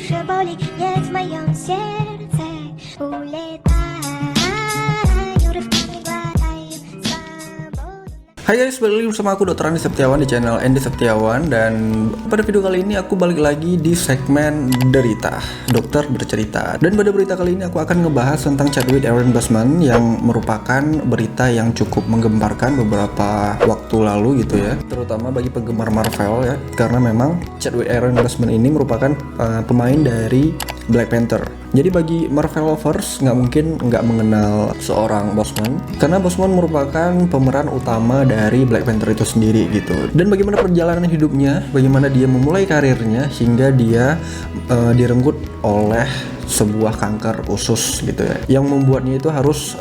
duszę boli, niech w moim serce uletaj, urywkami gładaj swobodne. Hai guys, balik lagi bersama aku Dr. Andi Septiawan di channel Andi Septiawan. Dan pada video kali ini aku balik lagi di segmen Derita, Dokter Bercerita. Dan pada berita kali ini aku akan ngebahas tentang Chadwick Aaron Boseman yang merupakan berita yang cukup menggemparkan beberapa waktu lalu gitu ya, terutama bagi penggemar Marvel ya, karena memang Chadwick Aaron Boseman ini merupakan pemain dari Black Panther. Jadi bagi Marvel lovers nggak mungkin nggak mengenal seorang Boseman, karena Boseman merupakan pemeran utama dari Black Panther itu sendiri gitu. Dan bagaimana perjalanan hidupnya, bagaimana dia memulai karirnya hingga dia direnggut oleh sebuah kanker usus gitu ya, yang membuatnya itu harus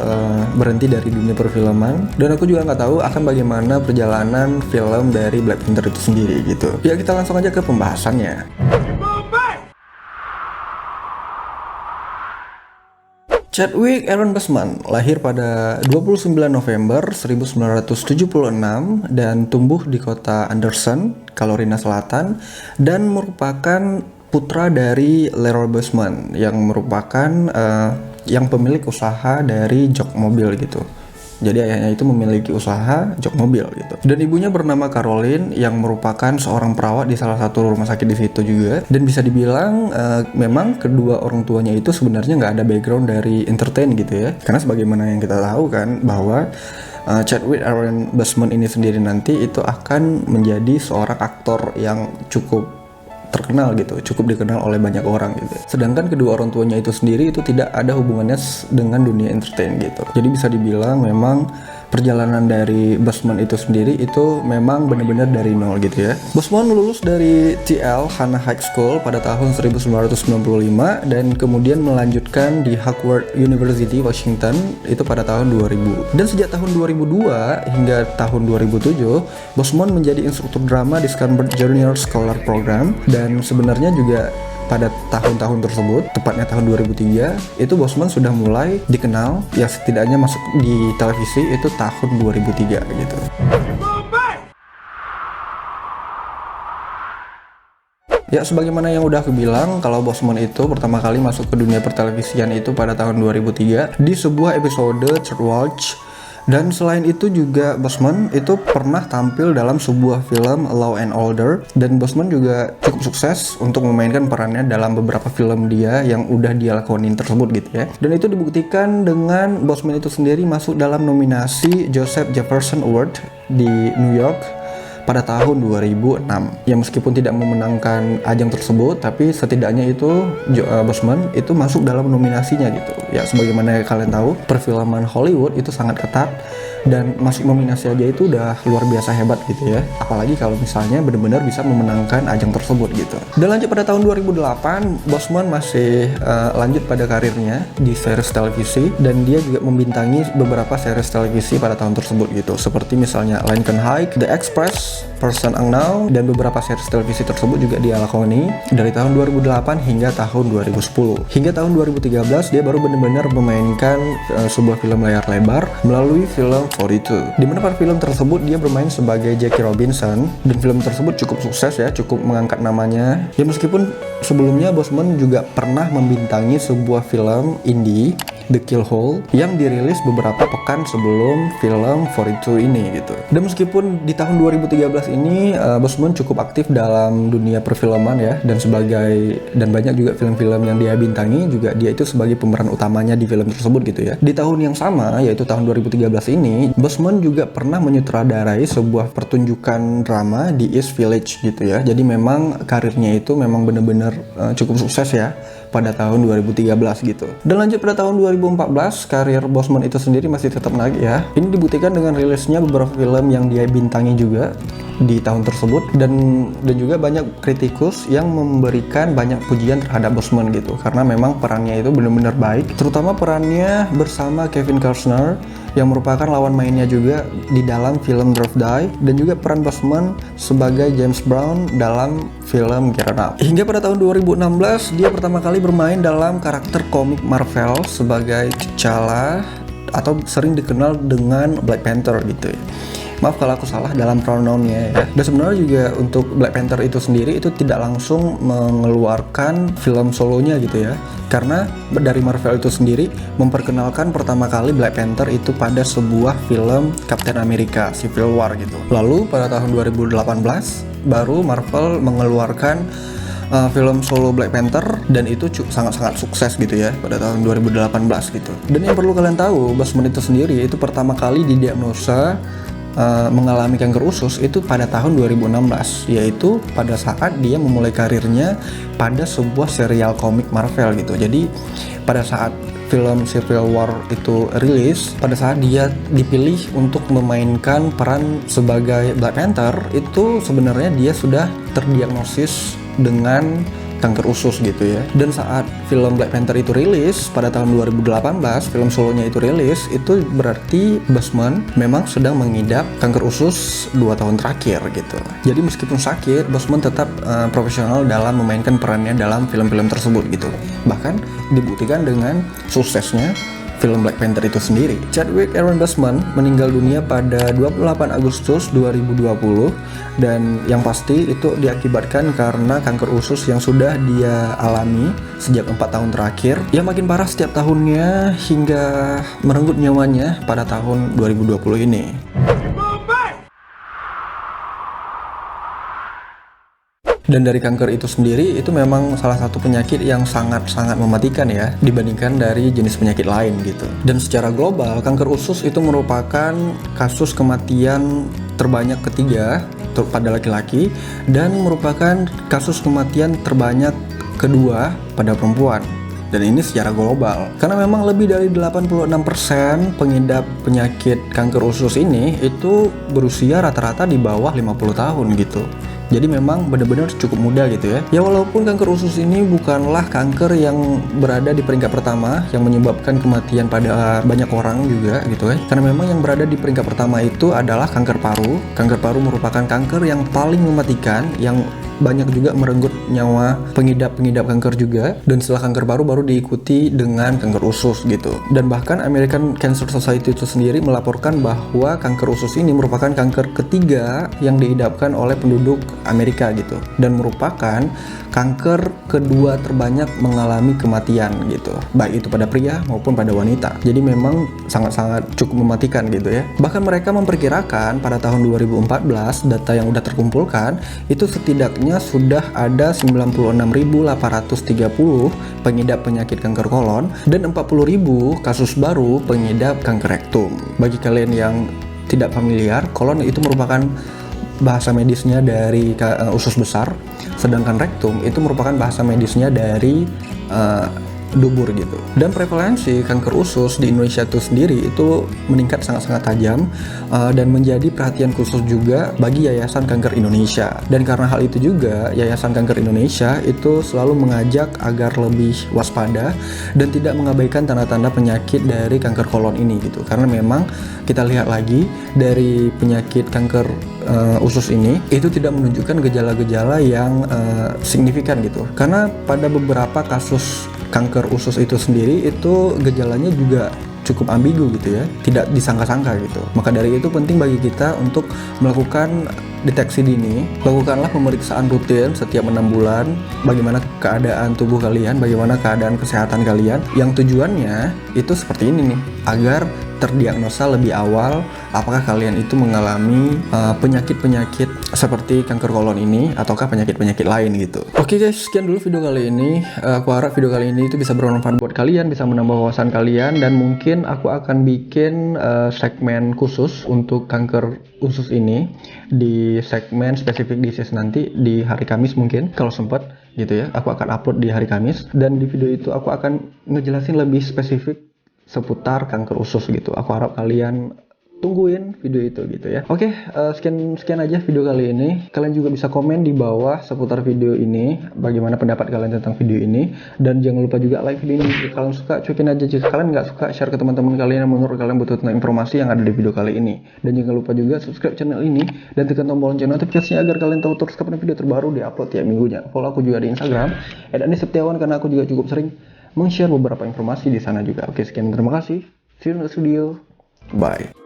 berhenti dari dunia perfilman. Dan aku juga nggak tahu akan bagaimana perjalanan film dari Black Panther itu sendiri gitu. Ya kita langsung aja ke pembahasannya. Chadwick Aaron Boseman lahir pada 29 November 1976 dan tumbuh di kota Anderson, Carolina Selatan, dan merupakan putra dari Leroy Boseman yang merupakan yang pemilik usaha dari jok mobil gitu. Jadi ayahnya itu memiliki usaha jok mobil gitu. Dan ibunya bernama Caroline yang merupakan seorang perawat di salah satu rumah sakit di situ juga. Dan bisa dibilang memang kedua orang tuanya itu sebenarnya nggak ada background dari entertain gitu ya. Karena sebagaimana yang kita tahu kan bahwa Chadwick Aaron Boseman ini sendiri nanti itu akan menjadi seorang aktor yang cukup terkenal gitu, cukup dikenal oleh banyak orang gitu. Sedangkan kedua orang tuanya itu sendiri itu tidak ada hubungannya dengan dunia entertain gitu. Jadi bisa dibilang memang perjalanan dari Boseman itu sendiri itu memang benar-benar dari nol gitu ya. Boseman lulus dari TL Hannah High School pada tahun 1995 dan kemudian melanjutkan di Howard University Washington itu pada tahun 2000. Dan sejak tahun 2002 hingga tahun 2007, Boseman menjadi instruktur drama di Scarborough Junior Scholar Program. Dan sebenarnya juga pada tahun-tahun tersebut, tepatnya tahun 2003, itu Boseman sudah mulai dikenal, ya setidaknya masuk di televisi itu tahun 2003 gitu. Ya sebagaimana yang udah aku bilang, kalau Boseman itu pertama kali masuk ke dunia pertelevisian itu pada tahun 2003 di sebuah episode Third Watch. Dan selain itu juga Boseman itu pernah tampil dalam sebuah film Law and Order, dan Boseman juga cukup sukses untuk memainkan perannya dalam beberapa film dia yang udah dia lakonin tersebut gitu ya. Dan itu dibuktikan dengan Boseman itu sendiri masuk dalam nominasi Joseph Jefferson Award di New York pada tahun 2006. Ya meskipun tidak memenangkan ajang tersebut, tapi setidaknya itu Boseman itu masuk dalam nominasinya gitu. Ya sebagaimana kalian tahu, perfilman Hollywood itu sangat ketat, dan masuk nominasi aja itu udah luar biasa hebat gitu ya. Apalagi kalau misalnya benar-benar bisa memenangkan ajang tersebut gitu. Dan lanjut pada tahun 2008, Boseman masih lanjut pada karirnya di series televisi, dan dia juga membintangi beberapa series televisi pada tahun tersebut gitu. Seperti misalnya Lincoln High, The Express, Person Unknown, dan beberapa series televisi tersebut juga dia lakoni dari tahun 2008 hingga tahun 2010. Hingga tahun 2013 dia baru benar-benar memainkan sebuah film layar lebar melalui film 42, di mana pada film tersebut dia bermain sebagai Jackie Robinson, dan film tersebut cukup sukses ya, cukup mengangkat namanya. Ya meskipun sebelumnya Boseman juga pernah membintangi sebuah film indie, The Kill Hole, yang dirilis beberapa pekan sebelum film 42 ini gitu. Dan meskipun di tahun 2013 ini Boseman cukup aktif dalam dunia perfilman ya, dan banyak juga film-film yang dia bintangi juga dia itu sebagai pemeran utamanya di film tersebut gitu ya. Di tahun yang sama, yaitu tahun 2013 ini, Boseman juga pernah menyutradarai sebuah pertunjukan drama di East Village gitu ya. Jadi memang karirnya itu memang benar-benar cukup sukses ya pada tahun 2013 gitu. Dan lanjut pada tahun 2014, karir Boseman itu sendiri masih tetap naik ya. Ini dibuktikan dengan rilisnya beberapa film yang dia bintangi juga di tahun tersebut, dan juga banyak kritikus yang memberikan banyak pujian terhadap Boseman gitu, karena memang perannya itu benar-benar baik, terutama perannya bersama Kevin Costner yang merupakan lawan mainnya juga di dalam film Drive Die, dan juga peran Boseman sebagai James Brown dalam film Get Up. Hingga pada tahun 2016 dia pertama kali bermain dalam karakter komik Marvel sebagai T'Challa, atau sering dikenal dengan Black Panther gitu ya. Maaf kalau aku salah dalam pronounnya ya. Dan sebenarnya juga untuk Black Panther itu sendiri itu tidak langsung mengeluarkan film solonya gitu ya. Karena dari Marvel itu sendiri memperkenalkan pertama kali Black Panther itu pada sebuah film Captain America Civil War gitu. Lalu pada tahun 2018 baru Marvel mengeluarkan film solo Black Panther, dan itu sangat-sangat sukses gitu ya pada tahun 2018 gitu. Dan yang perlu kalian tahu, Boseman itu sendiri itu pertama kali didiagnosa mengalami kanker usus itu pada tahun 2016, yaitu pada saat dia memulai karirnya pada sebuah serial komik Marvel gitu. Jadi pada saat film Civil War itu rilis, pada saat dia dipilih untuk memainkan peran sebagai Black Panther, itu sebenarnya dia sudah terdiagnosis dengan kanker usus gitu ya. Dan saat film Black Panther itu rilis pada tahun 2018, film solonya itu rilis, itu berarti Boseman memang sedang mengidap kanker usus 2 tahun terakhir gitu. Jadi meskipun sakit, Boseman tetap profesional dalam memainkan perannya dalam film-film tersebut gitu. Bahkan dibuktikan dengan suksesnya film Black Panther itu sendiri. Chadwick Aaron Boseman meninggal dunia pada 28 Agustus 2020, dan yang pasti itu diakibatkan karena kanker usus yang sudah dia alami sejak 4 tahun terakhir, yang makin parah setiap tahunnya hingga merenggut nyawanya pada tahun 2020 ini. Dan dari kanker itu sendiri itu memang salah satu penyakit yang sangat-sangat mematikan ya dibandingkan dari jenis penyakit lain gitu. Dan secara global kanker usus itu merupakan kasus kematian terbanyak ketiga pada laki-laki dan merupakan kasus kematian terbanyak kedua pada perempuan. Dan ini secara global. Karena memang lebih dari 86% pengidap penyakit kanker usus ini itu berusia rata-rata di bawah 50 tahun gitu. Jadi memang benar-benar cukup muda gitu ya. Ya walaupun kanker usus ini bukanlah kanker yang berada di peringkat pertama yang menyebabkan kematian pada banyak orang juga gitu ya. Karena memang yang berada di peringkat pertama itu adalah kanker paru. Kanker paru merupakan kanker yang paling mematikan, yang banyak juga merenggut nyawa pengidap kanker juga. Dan setelah kanker paru baru diikuti dengan kanker usus gitu. Dan bahkan American Cancer Society itu sendiri melaporkan bahwa kanker usus ini merupakan kanker ketiga yang diidapkan oleh penduduk Amerika gitu, dan merupakan kanker kedua terbanyak mengalami kematian gitu, baik itu pada pria maupun pada wanita. Jadi memang sangat-sangat cukup mematikan gitu ya. Bahkan mereka memperkirakan pada tahun 2014 data yang udah terkumpulkan itu setidaknya sudah ada 96.830 pengidap penyakit kanker kolon dan 40.000 kasus baru pengidap kanker rektum. Bagi kalian yang tidak familiar, kolon itu merupakan bahasa medisnya dari usus besar, sedangkan rektum itu merupakan bahasa medisnya dari dubur gitu. Dan prevalensi kanker usus di Indonesia itu sendiri itu meningkat sangat-sangat tajam dan menjadi perhatian khusus juga bagi Yayasan Kanker Indonesia. Dan karena hal itu juga Yayasan Kanker Indonesia itu selalu mengajak agar lebih waspada dan tidak mengabaikan tanda-tanda penyakit dari kanker kolon ini gitu. Karena memang kita lihat lagi dari penyakit kanker usus ini itu tidak menunjukkan gejala-gejala yang signifikan gitu. Karena pada beberapa kasus kanker usus itu sendiri itu gejalanya juga cukup ambigu gitu ya, tidak disangka-sangka gitu. Maka dari itu penting bagi kita untuk melakukan deteksi dini. Lakukanlah pemeriksaan rutin setiap 6 bulan bagaimana keadaan tubuh kalian, bagaimana keadaan kesehatan kalian, yang tujuannya itu seperti ini nih, agar terdiagnosa lebih awal apakah kalian itu mengalami penyakit-penyakit seperti kanker kolon ini ataukah penyakit-penyakit lain gitu. Oke guys, sekian dulu video kali ini. Aku harap video kali ini itu bisa bermanfaat buat kalian, bisa menambah wawasan kalian, dan mungkin aku akan bikin segmen khusus untuk kanker usus ini di segmen spesifik disease nanti di hari Kamis mungkin kalau sempat gitu ya. Aku akan upload di hari Kamis, dan di video itu aku akan ngejelasin lebih spesifik seputar kanker usus gitu. Aku harap kalian tungguin video itu gitu ya. Oke, sekian aja video kali ini. Kalian juga bisa komen di bawah seputar video ini, bagaimana pendapat kalian tentang video ini, dan jangan lupa juga like video ini jika kalian suka. Cuekin aja jika kalian nggak suka, share ke teman-teman kalian yang menurut kalian butuh tentang informasi yang ada di video kali ini. Dan jangan lupa juga subscribe channel ini dan tekan tombol lonceng notifikasinya agar kalian tahu terus kapan video terbaru diupload tiap minggunya. Follow aku juga di Instagram @andisetiawan karena aku juga cukup sering meng-share beberapa informasi di sana juga. Oke, sekian, terima kasih. See you in the studio. Bye.